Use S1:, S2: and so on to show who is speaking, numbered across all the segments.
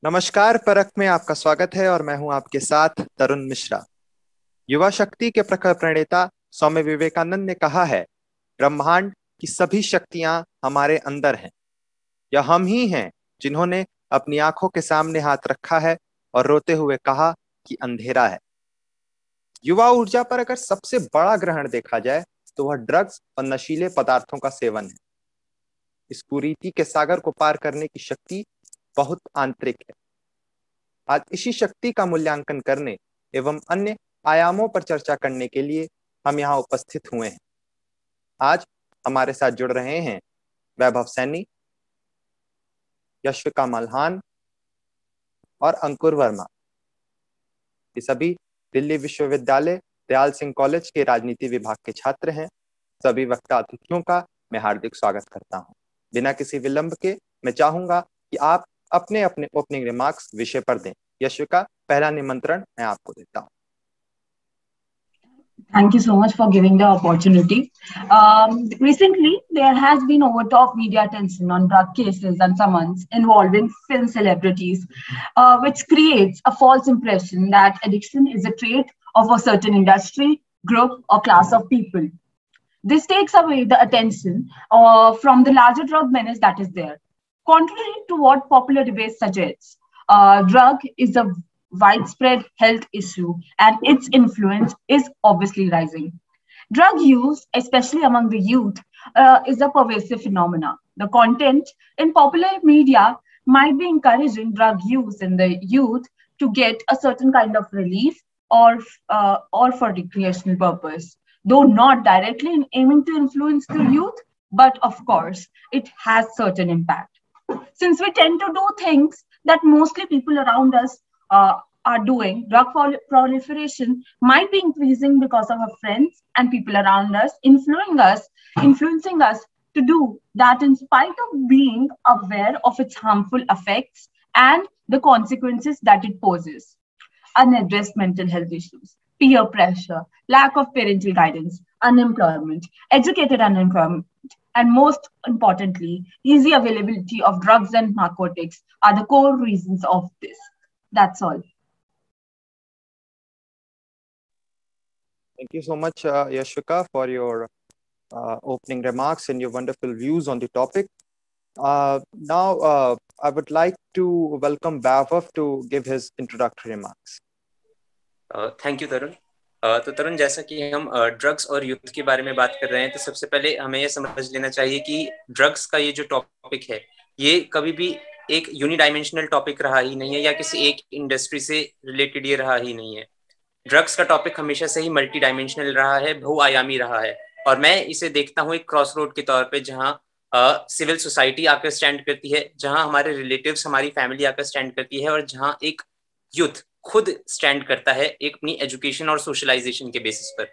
S1: नमस्कार। परख में आपका स्वागत है और मैं हूं आपके साथ तरुण मिश्रा। युवा शक्ति के प्रखर प्रणेता स्वामी विवेकानंद ने कहा है, ब्रह्मांड की सभी शक्तियां हमारे अंदर हैं। यह हम ही हैं जिन्होंने अपनी आंखों के सामने हाथ रखा है और रोते हुए कहा कि अंधेरा है। युवा ऊर्जा पर अगर सबसे बड़ा ग्रहण देखा जाए तो वह ड्रग्स और नशीले पदार्थों का सेवन है। इस कुरीति के सागर को पार करने की शक्ति बहुत आंतरिक है। आज इसी शक्ति का मूल्यांकन करने एवं अन्य आयामों पर चर्चा करने के लिए हम यहाँ उपस्थित हुए हैं। आज हमारे साथ जुड़ रहे हैं वैभव सैनी, यशविका मल्हान और अंकुर वर्मा। ये सभी दिल्ली विश्वविद्यालय दयाल सिंह कॉलेज के राजनीति विभाग के छात्र हैं। सभी वक्ता अतिथियों का मैं हार्दिक स्वागत करता हूं। बिना किसी विलंब के मैं चाहूंगा कि आप अपने अपने ओपनिंग रिमार्क्स विषय पर दें। यशविका, पहला निमंत्रण मैं आपको देता हूं।
S2: Thank you so much for giving the opportunity. Recently, there has been over-top media attention on drug cases and summons involving film celebrities, which creates a false impression that addiction is a trait of a certain industry, group, or class of people. This takes away the attention from the larger drug menace that is there. Contrary to what popular debate suggests, drug is a widespread health issue and its influence is obviously rising. Drug use, especially among the youth, is a pervasive phenomenon. The content in popular media might be encouraging drug use in the youth to get a certain kind of relief or for recreational purpose, though not directly aiming to influence the youth, but of course, it has certain impact. Since we tend to do things that mostly people around us are doing, drug proliferation might be increasing because of our friends and people around us influencing us to do that in spite of being aware of its harmful effects and the consequences that it poses. Unaddressed mental health issues, peer pressure, lack of parental guidance, unemployment, educated unemployment, and most importantly, easy availability of drugs and narcotics are the core reasons of this. That's all.
S1: Thank you so much, Yashvika, for your opening remarks and your wonderful views on the topic. Now, I would like to welcome Vaibhav to give his introductory remarks.
S3: Thank you, Tarun. तो तरुण, जैसा कि हम drugs और youth के बारे में बात कर रहे हैं, तो सबसे पहले हमें यह समझ लेना चाहिए कि ड्रग्स का ये जो टॉपिक है, ये कभी भी एक यूनिडायमेंशनल टॉपिक रहा ही नहीं है या किसी एक इंडस्ट्री से रिलेटेड ये रहा ही नहीं है। ड्रग्स का टॉपिक हमेशा से ही मल्टी डायमेंशनल रहा है, बहुआयामी रहा है, और मैं इसे देखता हूँ एक क्रॉस रोड के तौर पे, जहाँ सिविल सोसाइटी आकर स्टैंड करती है, जहाँ हमारे रिलेटिव्स, हमारी फैमिली आकर स्टैंड करती है, और जहाँ एक यूथ खुद स्टैंड करता है एक अपनी एजुकेशन और सोशलाइजेशन के बेसिस पर।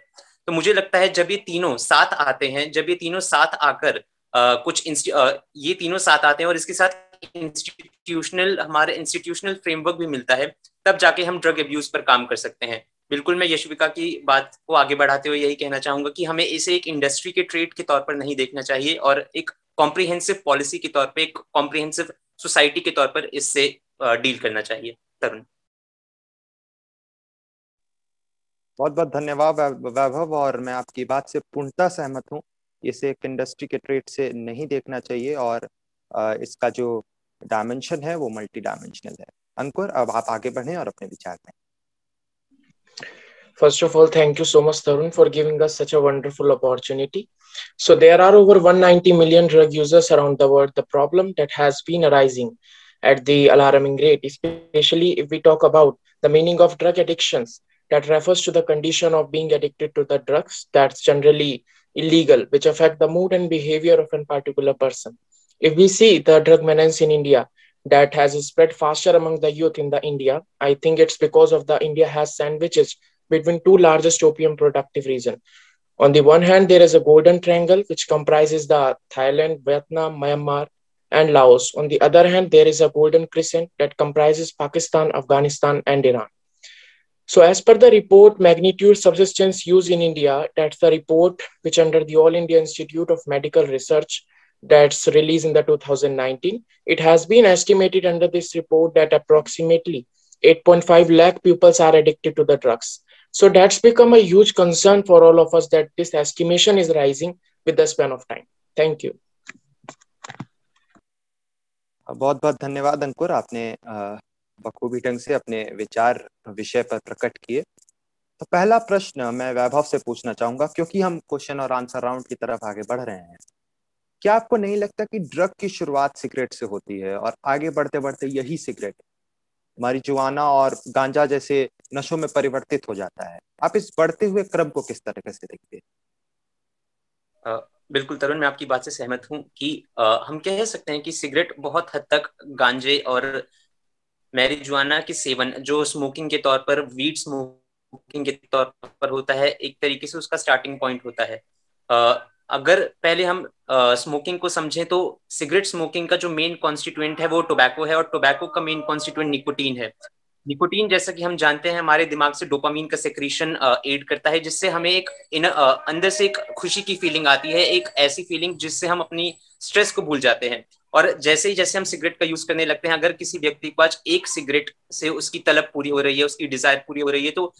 S3: तो मुझे लगता है जब ये तीनों साथ आते हैं, जब ये तीनों साथ आकर ये तीनों साथ आते हैं और इसके साथ हमारे इंस्टीट्यूशनल फ्रेमवर्क भी मिलता है, तब जाके हम ड्रग अब्यूज पर काम कर सकते हैं। बिल्कुल, मैं यशविका की बात को आगे बढ़ाते हुए यही कहना चाहूंगा कि हमें इसे एक इंडस्ट्री के ट्रेड के तौर पर नहीं देखना चाहिए और एक कॉम्प्रिहेंसिव पॉलिसी के तौर पर, एक कॉम्प्रिहेंसिव सोसाइटी के तौर पर इससे डील करना चाहिए। तरुण,
S1: बहुत बहुत धन्यवाद वैभव, और मैं आपकी बात से पूर्णतः सहमत हूँ। इसे एक इंडस्ट्री के ट्रेड से नहीं देखना चाहिए और इसका जो डायमेंशन है वो मल्टी डायमेंशनल है। अंकुर, अब आप आगे बढ़ें और अपने विचार दें।
S4: First of all, thank you so much, Tarun, for giving us such a wonderful opportunity. So there are over 190 million drug users around the world. The problem that has been arising at the alarming rate, especially if we talk about the meaning of drug addictions, that refers to the condition of being addicted to the drugs that's generally illegal, which affect the mood and behavior of a particular person. If we see the drug menace in India that has spread faster among the youth in the India, I think it's because of the India has sandwiches between two largest opium productive regions. On the one hand, there is a golden triangle, which comprises the Thailand, Vietnam, Myanmar, and Laos. On the other hand, there is a golden crescent that comprises Pakistan, Afghanistan, and Iran. So as per the report, magnitude subsistence use in India, that's the report which under the All India Institute of Medical Research that's released in the 2019. It has been estimated under this report that approximately 8.5 lakh pupils are addicted to the drugs. So that's become a huge concern for all of us, that this estimation is rising with the span of time. Thank you.
S1: बहुत बहुत धन्यवाद अंकुर, आपने बखूबी ढंग से अपने विचार विषय पर प्रकट किए। तो पहला प्रश्न मैं वैभव से पूछना चाहूंगा, क्योंकि हम क्वेश्चन और आंसर राउंड की तरफ आगे बढ़ रहे हैं। क्या आपको नहीं लगता कि ड्रग की शुरुआत सिगरेट से होती है और आगे बढ़ते बढ़ते यही सिगरेट मारिजुआना और गांजा जैसे नशों में परिवर्तित हो जाता है? आप इस बढ़ते हुए क्रम को किस तरह से देखते हैं?
S3: बिल्कुल तरुण, मैं आपकी बात से सहमत हूं कि हम कह सकते हैं कि सिगरेट बहुत हद तक गांजे और मैरिजुआना के सेवन, जो स्मोकिंग के तौर पर, वीड स्मोकिंग के तौर पर होता है, एक तरीके से उसका स्टार्टिंग पॉइंट होता है। अगर पहले हम स्मोकिंग को समझें तो सिगरेट स्मोकिंग का जो मेन कॉन्स्टिट्यूएंट है वो टोबैको है, और टोबैको का मेन कॉन्स्टिट्यूएंट निकोटीन है। निकोटीन, जैसा कि हम जानते हैं, हमारे दिमाग से डोपामीन का सेक्रीशन एड करता है, जिससे हमें एक अंदर से एक खुशी की फीलिंग आती है, एक ऐसी फीलिंग जिससे हम अपनी स्ट्रेस को भूल जाते हैं। और जैसे हम सिगरेट का यूज करने लगते हैं, अगर किसी व्यक्ति के पास एक सिगरेट से उसकी तलब पूरी हो रही है, उसकी डिजायर पूरी हो रही है, तो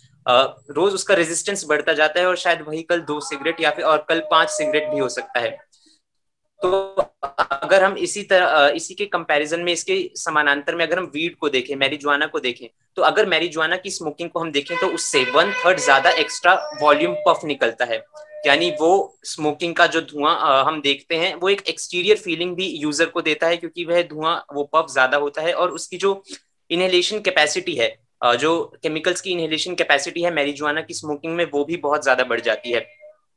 S3: रोज उसका रेजिस्टेंस बढ़ता जाता है, और शायद वही कल 2 सिगरेट या फिर और कल 5 सिगरेट भी हो सकता है। तो अगर हम इसी के कंपैरिजन में, इसके समानांतर में अगर हम वीड को देखें, मैरिजुआना को देखें, तो अगर मैरिजुआना की स्मोकिंग को हम देखें तो उससे 1/3 ज्यादा एक्स्ट्रा वॉल्यूम पफ निकलता है। यानी वो स्मोकिंग का जो धुआं हम देखते हैं वो एक एक्सटीरियर फीलिंग भी यूजर को देता है, क्योंकि वह धुआं, वो पफ ज्यादा होता है, और उसकी जो इनहेलेशन कैपेसिटी है, जो केमिकल्स की इनहेलेशन कैपेसिटी है मैरिजुआना की स्मोकिंग में, वो भी बहुत ज्यादा बढ़ जाती है।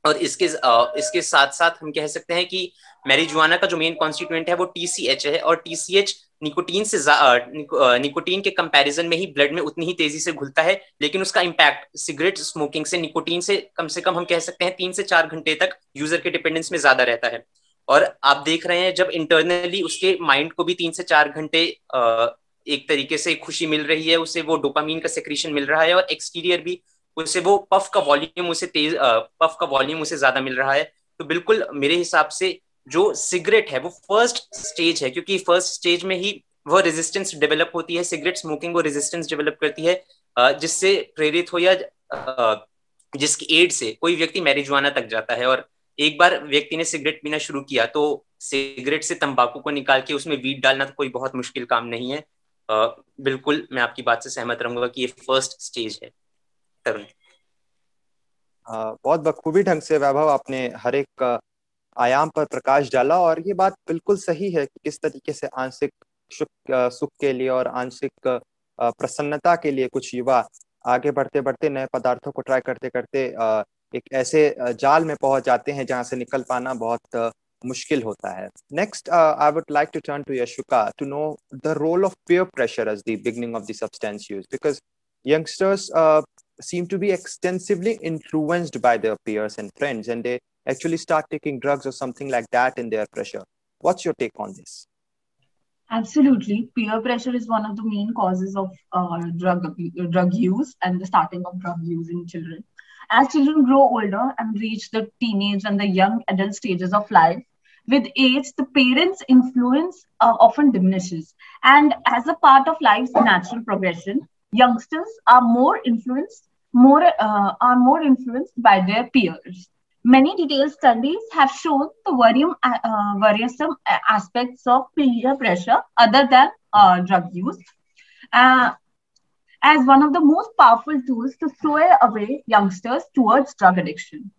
S3: और इसके साथ साथ हम कह सकते हैं कि मैरिजुआना का जो मेन कॉन्स्टिट्यूएंट है वो TCH है, और TCH निकोटीन के कंपैरिजन में ही ब्लड में उतनी ही तेजी से घुलता है, लेकिन उसका इम्पैक्ट सिगरेट स्मोकिंग से निकोटीन से कम हम कह सकते हैं 3 से 4 घंटे तक यूजर के डिपेंडेंस में ज्यादा रहता है। और आप देख रहे हैं जब इंटरनली उसके माइंड को भी 3 से 4 घंटे एक तरीके से खुशी मिल रही है, उसे वो डोपामीन का सेक्रीशन मिल रहा है, और एक्सटीरियर भी उसे वो पफ का वॉल्यूम उसे ज्यादा मिल रहा है। तो बिल्कुल मेरे हिसाब से जो सिगरेट है वो फर्स्ट स्टेज है, क्योंकि फर्स्ट स्टेज में ही वो रेजिस्टेंस डेवलप होती है। सिगरेट स्मोकिंग वो रेजिस्टेंस डेवलप करती है, जिससे प्रेरित हो या जिसकी एड से कोई व्यक्ति मैरिजुआना तक जाता है। और एक बार व्यक्ति ने सिगरेट पीना शुरू किया तो सिगरेट से तंबाकू को निकाल के उसमें वीड डालना तो कोई बहुत मुश्किल काम नहीं है। बिल्कुल मैं आपकी बात से सहमत रहूंगा कि ये फर्स्ट स्टेज है। तरुण,
S1: बहुत बखूबी ढंग से वैभव आपने हर एक आयाम पर प्रकाश डाला, और ये बात बिल्कुल सही है कि किस तरीके से आंशिक सुख के लिए और आंशिक प्रसन्नता के लिए कुछ युवा आगे बढ़ते बढ़ते नए पदार्थों को ट्राई करते करते एक ऐसे जाल में पहुंच जाते हैं जहां से निकल पाना बहुत मुश्किल होता है। Next, I would like to turn to Yashuka to know the role of peer pressure as the beginning of the substance use, because youngsters seem to be extensively influenced by their peers and friends, and they actually start taking drugs or something like that in their pressure. What's your take on this?
S2: Absolutely. Peer pressure is one of the main causes of drug use and the starting of drug use in children. As children grow older and reach the teenage and the young adult stages of life, with age, the parents' influence often diminishes. And as a part of life's natural progression, youngsters are more influenced by their peers. Many detailed studies have shown the worrisome aspects of peer pressure other than drug use as one of the most powerful tools to sway away youngsters towards drug addiction.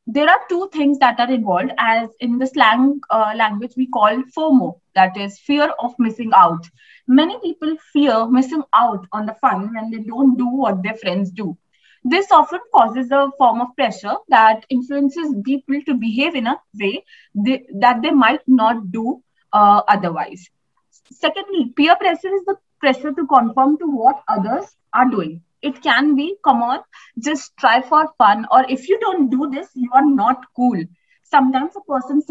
S2: There are two things that are involved, as in the slang language we call FOMO, that is fear of missing out. Many people fear missing out on the fun when they don't do what their friends do. This often causes a form of pressure that influences people to behave in a way that they might not do otherwise. Secondly, peer pressure is the pressure to conform to what others are doing. It can be, come on, just try for fun, or if you don't do this, you are not cool. Sometimes a person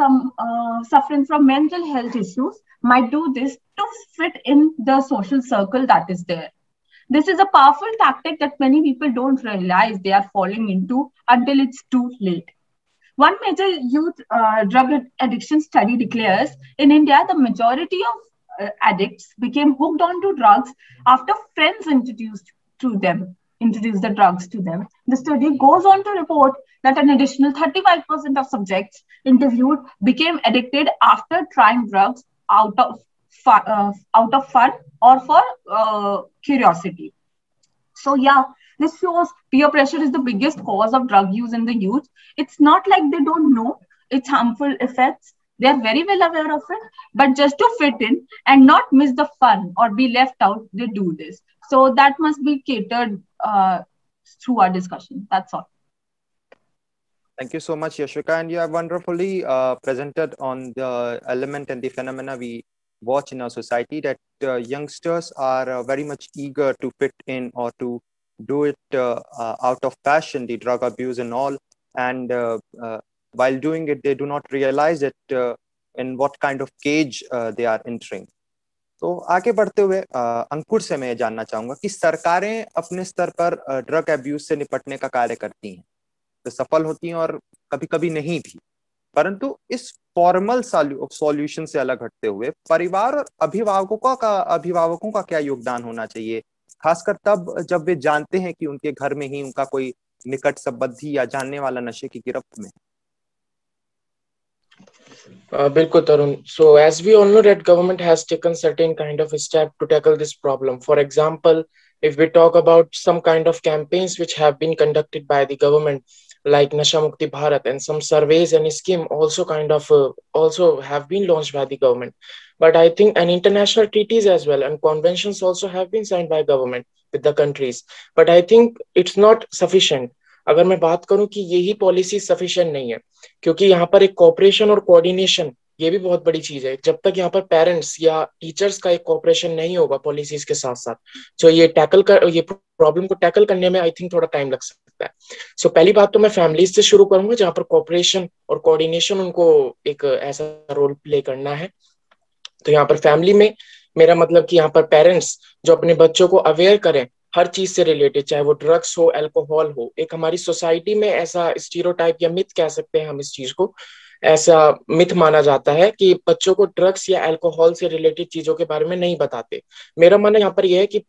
S2: suffering from mental health issues might do this to fit in the social circle that is there. This is a powerful tactic that many people don't realize they are falling into until it's too late. One major youth drug addiction study declares in India, the majority of addicts became hooked onto drugs after friends introduced the drugs to them. The study goes on to report that an additional 35% of subjects interviewed became addicted after trying drugs out of fun or for curiosity. So yeah, this shows peer pressure is the biggest cause of drug use in the youth. It's not like they don't know its harmful effects. They are very well aware of it, but just to fit in and not miss the fun or be left out, they do this. So that must be catered through our discussion. That's all.
S1: Thank you so much, Yashvika, and you have wonderfully presented on the element and the phenomena we watch in our society, that youngsters are very much eager to fit in or to do it out of passion, the drug abuse and all, and while doing it, they do not realize it in what kind of cage they are entering. तो आगे बढ़ते हुए अंकुर से मैं जानना चाहूंगा कि सरकारें अपने स्तर पर ड्रग अब्यूज से निपटने का कार्य करती हैं, तो सफल होती हैं और कभी कभी नहीं भी, परंतु इस फॉर्मल सॉल्यूशन से अलग हटते हुए परिवार और अभिभावकों का क्या योगदान होना चाहिए, खासकर तब जब वे जानते हैं कि उनके घर में ही उनका कोई निकट संबंधी या जानने वाला नशे की गिरफ्त में।
S4: Bilkul Tarun. So as we all know that government has taken certain kind of step to tackle this problem. For example, if we talk about some kind of campaigns which have been conducted by the government, like Nasha Mukti Bharat, and some surveys and scheme also also have been launched by the government. But I think an international treaties as well and conventions also have been signed by government with the countries. But I think it's not sufficient. अगर मैं बात करूं कि यही policy sufficient नहीं है, क्योंकि यहाँ पर एक कोऑपरेशन और कोऑर्डिनेशन ये भी बहुत बड़ी चीज है। जब तक यहाँ पर पेरेंट्स या टीचर्स का एक कोऑपरेशन नहीं होगा पॉलिसीज के साथ साथ, तो ये प्रॉब्लम को टैकल करने में आई थिंक थोड़ा टाइम लग सकता है। सो पहली बात तो मैं फैमिलीज से शुरू करूंगा, जहाँ पर कोऑपरेशन और कोऑर्डिनेशन उनको एक ऐसा रोल प्ले करना है। तो यहाँ पर फैमिली में मेरा मतलब कि यहाँ पर पेरेंट्स जो अपने बच्चों को अवेयर करें हर चीज से रिलेटेड, चाहे वो ड्रग्स हो, अल्कोहल हो। एक हमारी सोसाइटी में ऐसा स्टीरियोटाइप या मिथ कह सकते हैं हम इस चीज को, ऐसा मिथ माना जाता है कि बच्चों को ड्रग्स या अल्कोहल से रिलेटेड चीजों के बारे में नहीं बताते। मेरा मानना यहाँ पर यह है कि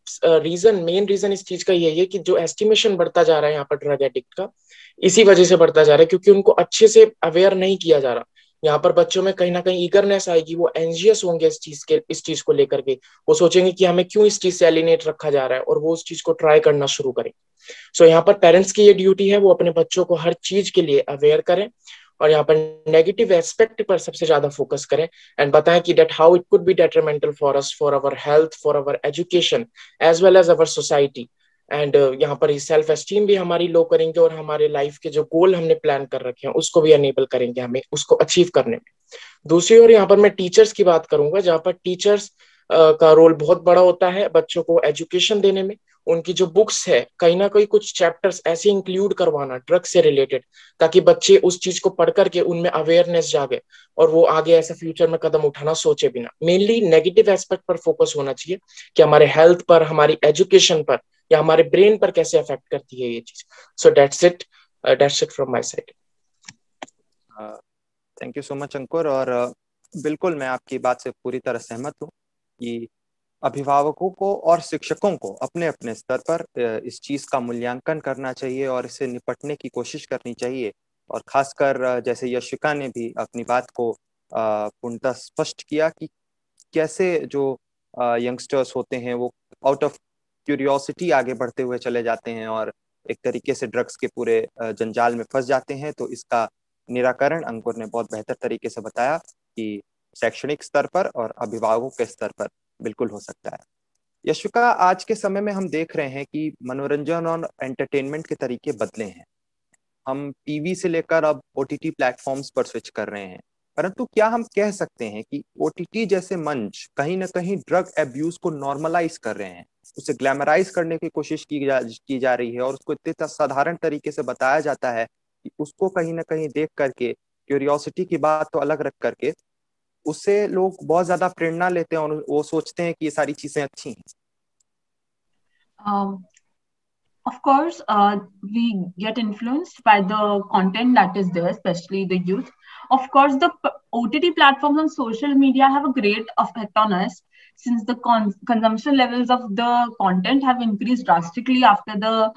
S4: मेन रीजन इस चीज का यही है कि जो एस्टिमेशन बढ़ता जा रहा है यहाँ पर ड्रग एडिक्ट का, इसी वजह से बढ़ता जा रहा है, क्योंकि उनको अच्छे से अवेयर नहीं किया जा रहा। यहाँ पर बच्चों में कहीं ना कहीं ईगरनेस आएगी, वो एंजियस होंगे इस चीज को लेकर के, वो सोचेंगे कि हमें क्यों इस चीज से एलिनेट रखा जा रहा है, और वो उस चीज को ट्राई करना शुरू करें। सो यहाँ पर पेरेंट्स की ये ड्यूटी है, वो अपने बच्चों को हर चीज के लिए अवेयर करें और यहाँ पर नेगेटिव एस्पेक्ट पर सबसे ज्यादा फोकस करें एंड बताएं कि that how it could be detrimental for us, for our health, for our education as well as our society. And यहाँ पर सेल्फ एस्टीम भी हमारी लो करेंगे और हमारे लाइफ के जो गोल हमने प्लान कर रखे हैं उसको भी अनेबल करेंगे हमें उसको अचीव करने में। दूसरी ओर यहाँ पर मैं टीचर्स की बात करूंगा, जहाँ पर टीचर्स का रोल बहुत बड़ा होता है बच्चों को एजुकेशन देने में। उनकी जो बुक्स है कहीं ना कहीं कुछ चैप्टर्स ऐसे इंक्लूड करवाना ड्रग से रिलेटेड, ताकि बच्चे उस चीज को पढ़ करके उनमें अवेयरनेस जागे और वो आगे ऐसा फ्यूचर में कदम उठाना सोचे बिना। मेनली नेगेटिव एस्पेक्ट पर फोकस होना चाहिए कि हमारे हेल्थ पर, हमारी एजुकेशन पर या हमारे ब्रेन पर कैसे अफेक्ट करती है ये चीज। So that's it from my side.
S1: Thank you so much Ankur. और बिल्कुल मैं आपकी बात से पूरी तरह सहमत हूँ कि अभिभावकों को और शिक्षकों को अपने अपने स्तर पर इस चीज का मूल्यांकन करना चाहिए और इससे निपटने की कोशिश करनी चाहिए। और खासकर जैसे यशिका ने भी अपनी बात को पूर्णतः स्पष्ट किया कि कैसे जो यंगस्टर्स होते हैं वो आउट ऑफ क्यूरियोसिटी आगे बढ़ते हुए चले जाते हैं और एक तरीके से ड्रग्स के पूरे जंजाल में फंस जाते हैं। तो इसका निराकरण अंकुर ने बहुत बेहतर तरीके से बताया कि शैक्षणिक स्तर पर और अभिभावकों के स्तर पर बिल्कुल हो सकता है। यशिका, आज के समय में हम देख रहे हैं कि मनोरंजन और एंटरटेनमेंट के तरीके बदले हैं। हम टीवी से लेकर अब ओटीटी प्लेटफॉर्म्स पर स्विच कर रहे हैं, परंतु क्या हम कह सकते हैं कि ओटीटी जैसे मंच कहीं ना कहीं ड्रग एब्यूज को नॉर्मलाइज कर रहे हैं, उसे ग्लैमराइज करने की कोशिश की जा रही है और उसको इतने साधारण तरीके से बताया जाता है कि उसको कहीं ना कहीं देख करके, क्यूरियोसिटी की बात तो अलग रख करके, उससे लोग बहुत ज्यादा प्रेरणा लेते हैं और वो सोचते हैं कि ये सारी चीजें अच्छी हैं।
S2: Of course, we get influenced by the content that is there, especially the youth. Of course, the OTT platforms on social media have a great effect on us, since the consumption levels of the content have increased drastically after the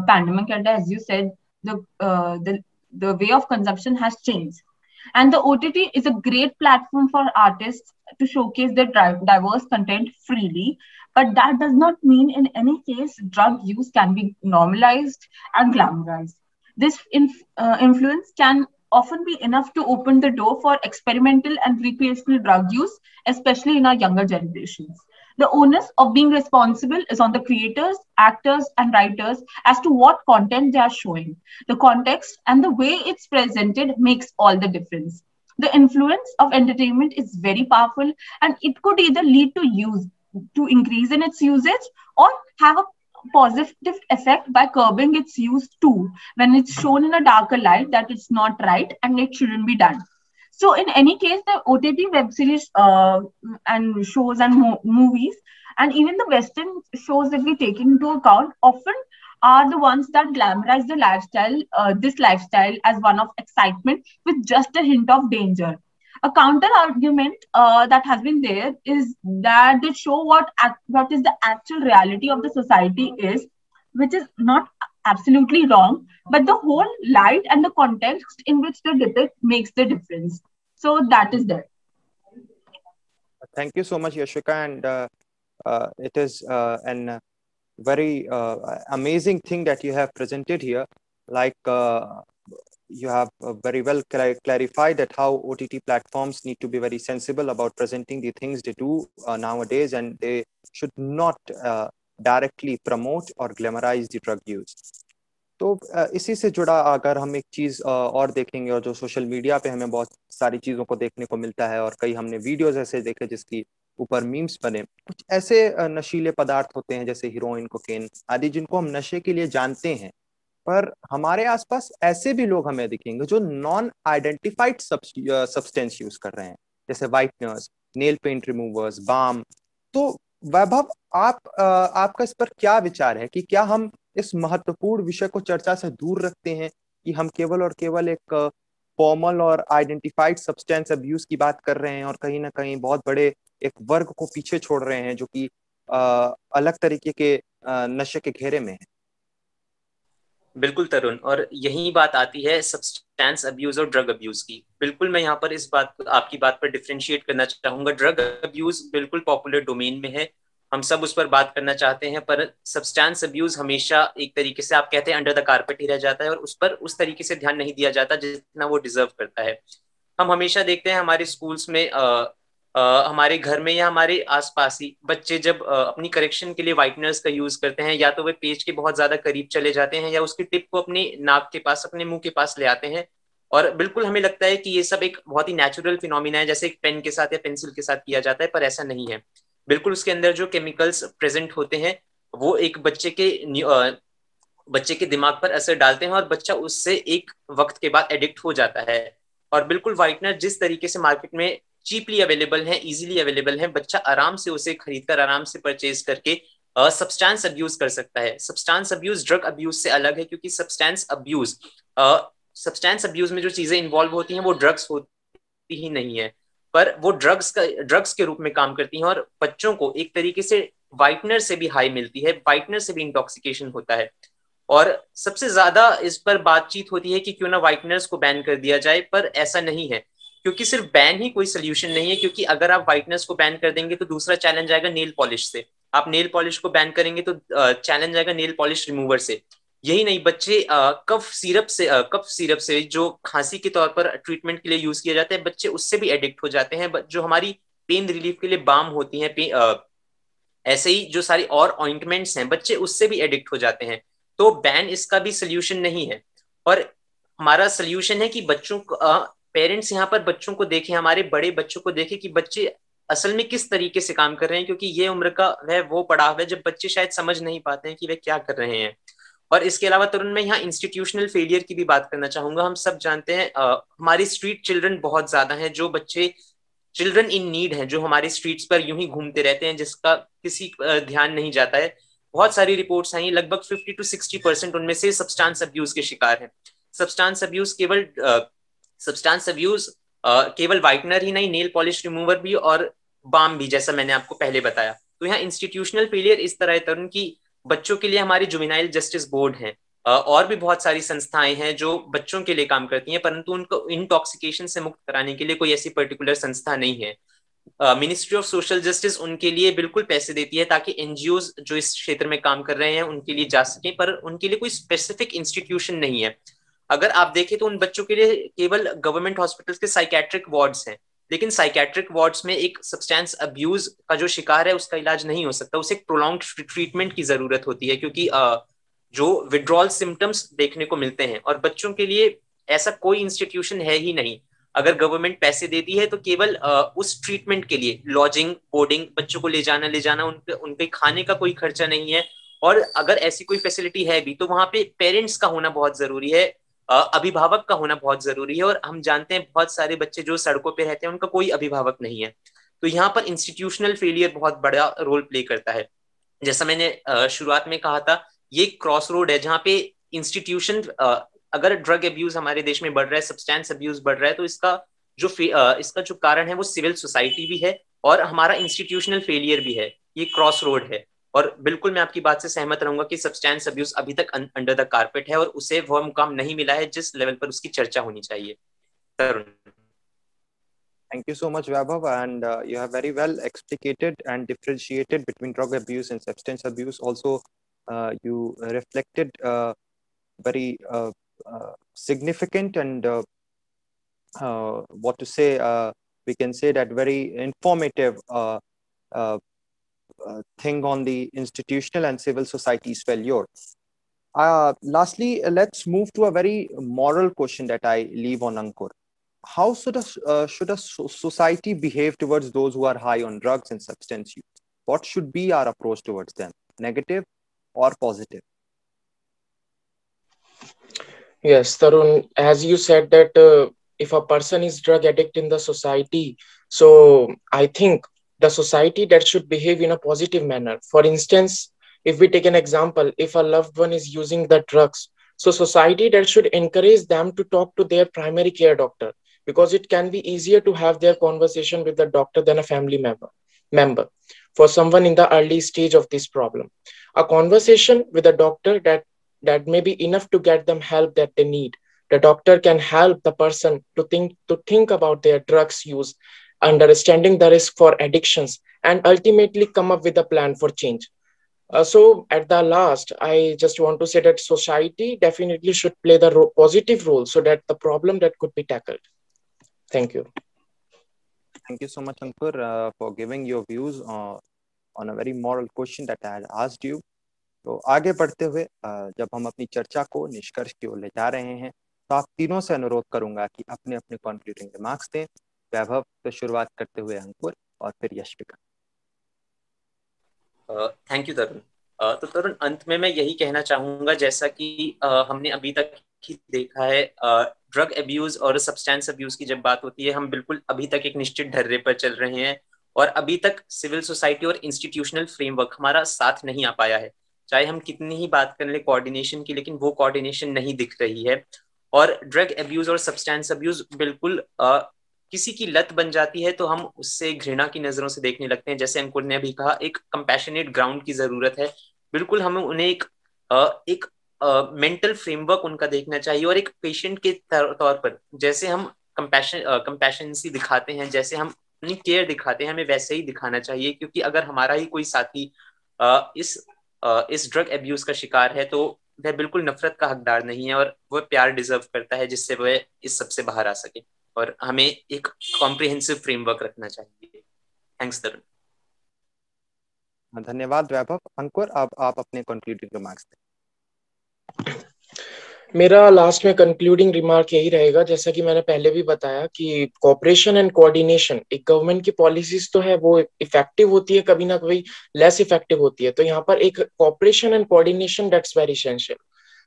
S2: pandemic. And as you said, the way of consumption has changed. And the OTT is a great platform for artists to showcase their diverse content freely. But that does not mean in any case drug use can be normalized and glamorized. This influence can often be enough to open the door for experimental and recreational drug use, especially in our younger generations. The onus of being responsible is on the creators, actors, and writers as to what content they are showing. The context and the way it's presented makes all the difference. The influence of entertainment is very powerful, and it could either lead to increase in its usage, or have a positive effect by curbing its use too, when it's shown in a darker light that it's not right and it shouldn't be done. So in any case, the OTT web series and shows and movies, and even the Western shows that we take into account, often are the ones that glamorize the lifestyle, this lifestyle as one of excitement with just a hint of danger. A counter argument that has been there is that they show what is the actual reality of the society is, which is not absolutely wrong, but the whole light and the context in which they depict makes the difference. So that is there.
S1: Thank you so much, Yashika, and it is an very amazing thing that you have presented here. Like you have very well clarified that how OTT platforms need to be very sensible about presenting the things they do nowadays, and they should not directly promote or glamorize the drug use. तो इसी से जुड़ा अगर हम एक चीज और देखेंगे, और जो सोशल मीडिया पे हमें बहुत सारी चीजों को देखने को मिलता है, और कई हमने वीडियोस ऐसे देखे जिसकी ऊपर मीम्स बने, कुछ ऐसे नशीले पदार्थ होते हैं जैसे हीरोइन, कोकेन आदि, जिनको हम नशे के लिए जानते हैं, पर हमारे आसपास ऐसे भी लोग हमें दिखेंगे जो नॉन आइडेंटिफाइड सब्सटेंस यूज कर रहे हैं, जैसे वाइटनर्स, नेल पेंट रिमूवर्स, बाम। तो वैभव, आपका इस पर क्या विचार है कि क्या हम इस महत्वपूर्ण विषय को चर्चा से दूर रखते हैं कि हम केवल और केवल एक फॉर्मल और आइडेंटिफाइड सब्सटेंस अब्यूज की बात कर रहे हैं, और कहीं ना कहीं बहुत बड़े एक वर्ग को पीछे छोड़ रहे हैं जो कि अलग तरीके के नशे के घेरे में है?
S3: बिल्कुल तरुण, और यही बात आती है सब्सटेंस अब्यूज और ड्रग अब्यूज की। बिल्कुल मैं यहाँ पर इस बात आपकी बात पर डिफरेंशिएट करना चाहूंगा। ड्रग अब्यूज बिल्कुल पॉपुलर डोमेन में है, हम सब उस पर बात करना चाहते हैं, पर सब्सटेंस अब्यूज हमेशा एक तरीके से आप कहते हैं अंडर द कारपेट ही रह जाता है, और उस पर उस तरीके से ध्यान नहीं दिया जाता जितना वो डिजर्व करता है। हम हमेशा देखते हैं हमारे स्कूल्स में, हमारे घर में या हमारे आसपास ही बच्चे जब अपनी करेक्शन के लिए व्हाइटनर्स का यूज करते हैं, या तो वे पेज के बहुत ज्यादा करीब चले जाते हैं, या उसकी टिप को अपने नाक के पास, अपने मुंह के पास ले आते हैं, और बिल्कुल हमें लगता है कि ये सब एक बहुत ही नेचुरल फिनोमिना है, जैसे एक पेन के साथ या पेंसिल के साथ किया जाता है, पर ऐसा नहीं है। बिल्कुल उसके अंदर जो केमिकल्स प्रेजेंट होते हैं वो एक बच्चे के दिमाग पर असर डालते हैं, और बच्चा उससे एक वक्त के बाद एडिक्ट हो जाता है। और बिल्कुल व्हाइटनर जिस तरीके से मार्केट में चीपली अवेलेबल है, इजीली अवेलेबल है, बच्चा आराम से उसे खरीदकर आराम से परचेज करके सब्सटेंस अब्यूज कर सकता है। सब्सटेंस अब्यूज ड्रग अब्यूज से अलग है, क्योंकि सब्सटेंस अब्यूज में जो चीजें इन्वॉल्व होती हैं वो ड्रग्स होती ही नहीं है, पर वो ड्रग्स के रूप में काम करती हैं, और बच्चों को एक तरीके से व्हाइटनर से भी हाई मिलती है, व्हाइटनर से भी इंटॉक्सिकेशन होता है। और सबसे ज्यादा इस पर बातचीत होती है कि क्यों ना व्हाइटनर्स को बैन कर दिया जाए, पर ऐसा नहीं है, क्योंकि सिर्फ बैन ही कोई सोल्यूशन नहीं है। क्योंकि अगर आप व्हाइटनर्स को बैन कर देंगे तो दूसरा चैलेंज आएगा नेल पॉलिश से, आप नेल पॉलिश को बैन करेंगे तो चैलेंज आएगा नेल पॉलिश रिमूवर से। यही नहीं, बच्चे कफ सिरप से जो खांसी के तौर पर ट्रीटमेंट के लिए यूज किया जाता है, बच्चे उससे भी एडिक्ट हो जाते हैं। जो हमारी पेन रिलीफ के लिए बाम होती हैं, ऐसे ही जो सारी और ऑइंटमेंट्स हैं, बच्चे उससे भी एडिक्ट हो जाते हैं। तो बैन इसका भी सोल्यूशन नहीं है, और हमारा सोल्यूशन है कि बच्चों को पेरेंट्स यहाँ पर बच्चों को देखें, हमारे बड़े बच्चों को देखें कि बच्चे असल में किस तरीके से काम कर रहे हैं, क्योंकि ये उम्र का वह वो पड़ाव है जब बच्चे शायद समझ नहीं पाते हैं कि वे क्या कर रहे हैं। और इसके अलावा तरुण, मैं यहाँ इंस्टीट्यूशनल फेलियर की भी बात करना चाहूंगा। हम सब जानते हैं हमारी स्ट्रीट चिल्ड्रन बहुत ज्यादा हैं, जो बच्चे चिल्ड्रन इन नीड हैं, जो हमारे स्ट्रीट्स पर यूं ही घूमते रहते हैं, जिसका किसी ध्यान नहीं जाता है। बहुत सारी रिपोर्ट्स आई, लगभग 50 to 60% उनमें से सब्सटेंस अब्यूज के शिकार हैं। सब्सटेंस अब्यूज केवल वाइटनर ही नहीं, नेल पॉलिश रिमूवर भी और बाम भी, जैसा मैंने आपको पहले बताया। तो यहाँ इंस्टीट्यूशनल फेलियर इस तरह है तरुण की बच्चों के लिए हमारी जुवेनाइल जस्टिस बोर्ड है और भी बहुत सारी संस्थाएं हैं जो बच्चों के लिए काम करती हैं, परंतु उनको इंटॉक्सिकेशन से मुक्त कराने के लिए कोई ऐसी पर्टिकुलर संस्था नहीं है। मिनिस्ट्री ऑफ सोशल जस्टिस उनके लिए बिल्कुल पैसे देती है ताकि एनजीओज जो इस क्षेत्र में काम कर रहे हैं उनके लिए जा सके, पर उनके लिए कोई स्पेसिफिक इंस्टीट्यूशन नहीं है। अगर आप देखें तो उन बच्चों के लिए केवल गवर्नमेंट हॉस्पिटल्स के साइकेट्रिक वार्ड्स हैं, लेकिन साइकेट्रिक वार्ड्स में एक सब्सटेंस अब्यूज का जो शिकार है उसका इलाज नहीं हो सकता, उसे एक प्रोलॉन्ग्ड ट्रीटमेंट की जरूरत होती है, क्योंकि जो विड्रॉल सिम्टम्स देखने को मिलते हैं, और बच्चों के लिए ऐसा कोई इंस्टीट्यूशन है ही नहीं। अगर गवर्नमेंट पैसे देती है तो केवल उस ट्रीटमेंट के लिए लॉजिंग, बोर्डिंग, बच्चों को ले जाना, उनके खाने का कोई खर्चा नहीं है। और अगर ऐसी कोई फैसिलिटी है भी तो वहां पे पेरेंट्स का होना बहुत जरूरी है, अभिभावक का होना बहुत जरूरी है, और हम जानते हैं बहुत सारे बच्चे जो सड़कों पे रहते हैं उनका कोई अभिभावक नहीं है। तो यहाँ पर इंस्टीट्यूशनल फेलियर बहुत बड़ा रोल प्ले करता है। जैसा मैंने शुरुआत में कहा था, ये क्रॉस रोड है जहाँ पे इंस्टीट्यूशन, अगर ड्रग अब्यूज हमारे देश में बढ़ रहा है, सब्सटेंस अब्यूज बढ़ रहा है, तो इसका जो कारण है वो सिविल सोसाइटी भी है और हमारा इंस्टीट्यूशनल फेलियर भी है। ये क्रॉस रोड है, और बिल्कुल मैं आपकी बात से सहमत रहूंगा कि सब्सटेंस अब्यूज अभी तक अंडर द कारपेट है और उसे वह मुकाम नहीं मिला है जिस लेवल पर उसकी चर्चा होनी चाहिए। तरुण,
S1: Thank you so much, Vaibhav, and you have very well explicated and differentiated between drug abuse and substance abuse. Also, you reflected very significant and what to say, we can say that very informative thing on the institutional and civil society's failure. Lastly, let's move to a very moral question that I leave on Ankur. How should a society behave towards those who are high on drugs and substance use? What should be our approach towards them? Negative or positive?
S4: Yes, Tarun, as you said that if a person is drug addict in the society, so I think the society that should behave in a positive manner. For instance, if we take an example, if a loved one is using the drugs, so society that should encourage them to talk to their primary care doctor, because it can be easier to have their conversation with the doctor than a family member for someone in the early stage of this problem. A conversation with a doctor that may be enough to get them help that they need. The doctor can help the person to think about their drugs use, understanding the risk for addictions, and ultimately come up with a plan for change. So at the last, I just want to say that society definitely should play the positive role so that the problem that could be tackled. Thank you.
S1: Thank you so much, Ankur, for giving your views on a very moral question that I had asked you. तो आगे बढ़ते हुए जब हम अपनी चर्चा को निष्कर्ष की ओर ले जा रहे हैं, तो आप तीनों से अनुरोध करूंगा कि अपने अपने कंक्लूडिंग रिमार्क्स दें। वैभव तो शुरुआत करते हुए अंकुर और फिर यशविका।
S3: थैंक यू तरुण। तो तरुण, अंत में मैं यही कहना चाहूंगा, जैसा कि हमने अभी तक ही देखा है, ड्रग अब्यूज और सब्सटेंस अब्यूज की जब बात होती है, हम बिल्कुल अभी तक एक निश्चित ढर्रे पर चल रहे हैं और अभी तक सिविल सोसाइटी और इंस्टीट्यूशनल फ्रेमवर्क हमारा साथ नहीं आ पाया है। चाहे हम कितनी ही बात कर ले कोऑर्डिनेशन की, लेकिन वो कोऑर्डिनेशन नहीं दिख रही है। और ड्रग अब्यूज और सब्सटेंस अब्यूज बिल्कुल किसी की लत बन जाती है तो हम उससे घृणा की नजरों से देखने लगते हैं। जैसे अंकुर ने अभी कहा, एक कंपैशनेट ग्राउंड की जरूरत है। बिल्कुल हमें उन्हें एक मेंटल फ्रेमवर्क उनका देखना चाहिए, और एक पेशेंट के तौर पर जैसे हम कंपैशनेंसी दिखाते हैं, जैसे हम अपनी केयर दिखाते हैं, हमें वैसे ही दिखाना चाहिए। क्योंकि अगर हमारा ही कोई साथी इस ड्रग अब्यूज का शिकार है तो वह बिल्कुल नफरत का हकदार नहीं है, और वह प्यार डिजर्व करता है जिससे वह इस सबसे बाहर आ सके। और हमें एक कॉम्प्रिहेंसिव फ्रेमवर्क रखना चाहिए। थैंक्स तरुण।
S1: धन्यवाद वैभव। अंकुर, अब आप अपने कंक्लूडिंग रिमार्क्स दें।
S4: मेरा लास्ट में कंक्लूडिंग रिमार्क यही रहेगा, जैसा कि मैंने पहले भी बताया कि कोऑपरेशन एंड कोऑर्डिनेशन, एक गवर्नमेंट की पॉलिसीज तो है वो इफेक्टिव होती है, कभी ना कभी लेस इफेक्टिव होती है। तो यहाँ पर एक cooperation and coordination that's very essential.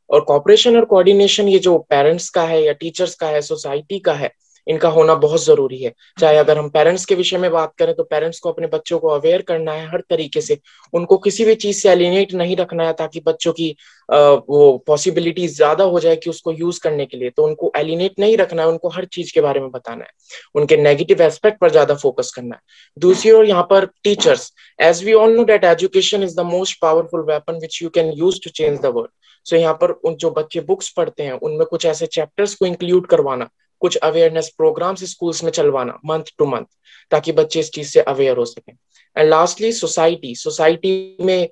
S4: और कोऑपरेशन और कोऑर्डिनेशन ये जो पेरेंट्स का है या टीचर्स का है, सोसाइटी का है, इनका होना बहुत जरूरी है। चाहे अगर हम पेरेंट्स के विषय में बात करें तो पेरेंट्स को अपने बच्चों को अवेयर करना है हर तरीके से, उनको किसी भी चीज से एलिनेट नहीं रखना है ताकि बच्चों की वो पॉसिबिलिटी ज्यादा हो जाए कि उसको यूज करने के लिए। तो उनको एलिनेट नहीं रखना है, उनको हर चीज के बारे में बताना है, उनके नेगेटिव एस्पेक्ट पर ज्यादा फोकस करना है। दूसरी ओर यहाँ पर teachers, as we all know that education is the most powerful weapon which you can use to change the world. So यहाँ पर उन जो बच्चे बुक्स पढ़ते हैं उनमें कुछ ऐसे चैप्टर्स को इंक्लूड करवाना, कुछ अवेयरनेस प्रोग्राम्स स्कूल्स में चलवाना मंथ टू मंथ, ताकि बच्चे इस चीज से अवेयर हो सकें। एंड लास्टली सोसाइटी में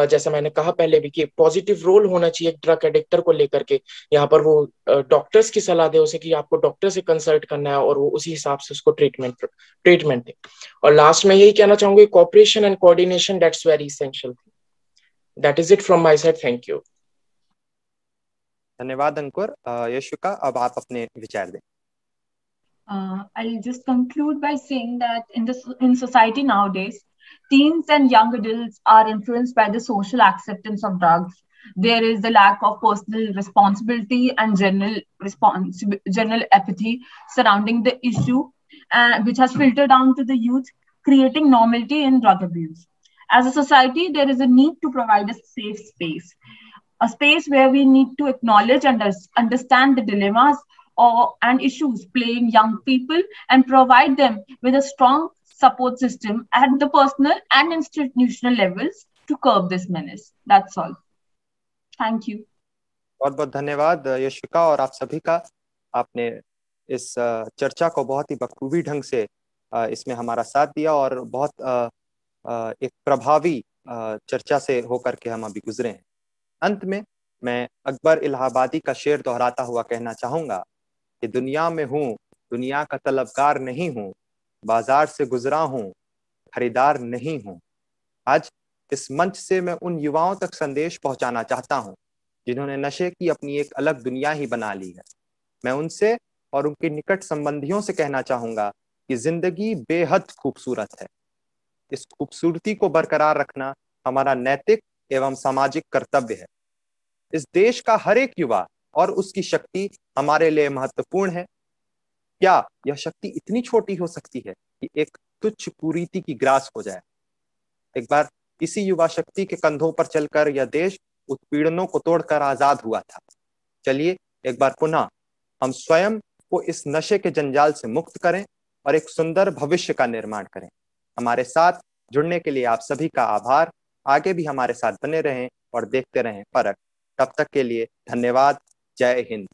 S4: जैसा मैंने कहा पहले भी कि पॉजिटिव रोल होना चाहिए ड्रग एडिक्टर को लेकर के। यहाँ पर वो डॉक्टर्स की सलाह दे उसे कि आपको डॉक्टर से कंसल्ट करना है और वो उसी हिसाब से उसको ट्रीटमेंट दे। और लास्ट में यही कहना चाहूंगी, cooperation and coordination, that's very essential. That is it from my side, thank you.
S1: धन्यवाद अंकुर। यशविका, अब आप अपने विचार दें।
S2: I'll just conclude by saying that in society nowadays, teens and young adults are influenced by the social acceptance of drugs. There is the lack of personal responsibility and general apathy surrounding the issue, which has filtered down to the youth, creating normality in drug abuse. As a society, there is a need to provide a safe space, a space where we need to acknowledge and understand the dilemmas and issues playing young people and provide them with a strong support system at the personal and institutional levels to curb this menace. That's all. Thank you.
S1: बहुत बहुत धन्यवाद यशविका और आप सभी का। आपने इस चर्चा को बहुत ही बखूबी ढंग से इसमें हमारा साथ दिया और बहुत एक प्रभावी चर्चा से होकर के हम अभी गुजरे हैं। अंत में मैं अकबर इलाहाबादी का शेर दोहराता हुआ कहना चाहूंगा कि दुनिया में हूँ, दुनिया का तलबगार नहीं हूँ, बाजार से गुजरा हूँ, खरीदार नहीं हूँ। आज इस मंच से मैं उन युवाओं तक संदेश पहुंचाना चाहता हूँ जिन्होंने नशे की अपनी एक अलग दुनिया ही बना ली है। मैं उनसे और उनके निकट संबंधियों से कहना चाहूंगा कि जिंदगी बेहद खूबसूरत है। इस खूबसूरती को बरकरार रखना हमारा नैतिक एवं सामाजिक कर्तव्य है। इस देश का हर एक युवा और उसकी शक्ति हमारे लिए महत्वपूर्ण है। क्या यह शक्ति इतनी छोटी हो सकती है कि एक तुच्छ कुरीति की ग्रास हो जाए? एक बार इसी युवा शक्ति के कंधों पर चलकर यह देश उत्पीड़नों को तोड़कर आजाद हुआ था। चलिए एक बार पुनः हम स्वयं को इस नशे के जंजाल से मुक्त करें और एक सुंदर भविष्य का निर्माण करें। हमारे साथ जुड़ने के लिए आप सभी का आभार। आगे भी हमारे साथ बने रहें और देखते रहें फर्क। तब तक के लिए धन्यवाद। जय हिंद।